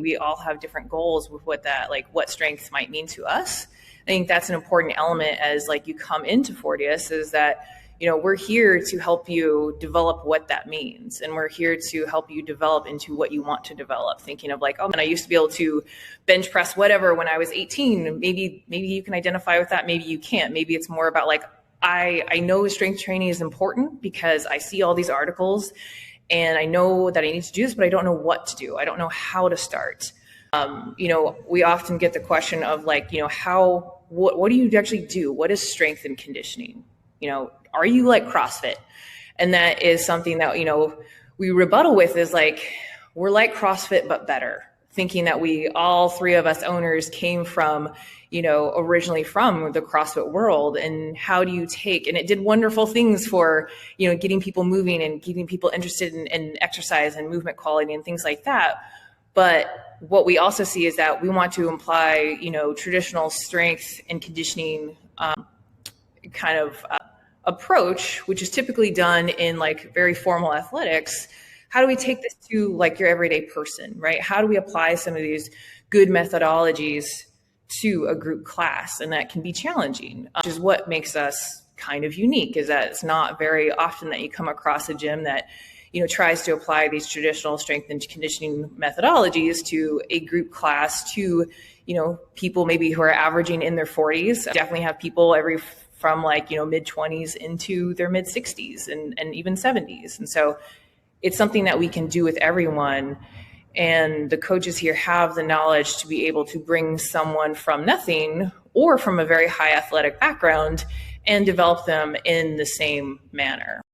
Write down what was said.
We all have different goals with what that, like what strength might mean to us. I think that's an important element as like you come into Fortius, is that, you know, we're here to help you develop what that means. And we're here to help you develop into what you want to develop. Thinking of like, oh man, I used to be able to bench press whatever when I was 18. Maybe you can identify with that. Maybe you can't. Maybe it's more about like, I know strength training is important because I see all these articles and I know that I need to do this, but I don't know what to do. I don't know how to start. You know, we often get the question of like, you know, what do you actually do? What is strength and conditioning? You know, are you like CrossFit? And that is something that, you know, we rebuttal with is like, we're like CrossFit, but better. Thinking that all three of us owners came from, you know, originally from the CrossFit world. And how do you and it did wonderful things for, you know, getting people moving and getting people interested in exercise and movement quality and things like that. But what we also see is that we want to imply, you know, traditional strength and conditioning kind of approach, which is typically done in like very formal athletics. How do we take this to like your everyday person, right? How do we apply some of these good methodologies to a group class? And that can be challenging, which is what makes us kind of unique, is that it's not very often that you come across a gym that, you know, tries to apply these traditional strength and conditioning methodologies to a group class, to, you know, people maybe who are averaging in their 40s. Definitely have people from like, you know, mid 20s into their mid 60s and even 70s. And so it's something that we can do with everyone. And the coaches here have the knowledge to be able to bring someone from nothing or from a very high athletic background and develop them in the same manner.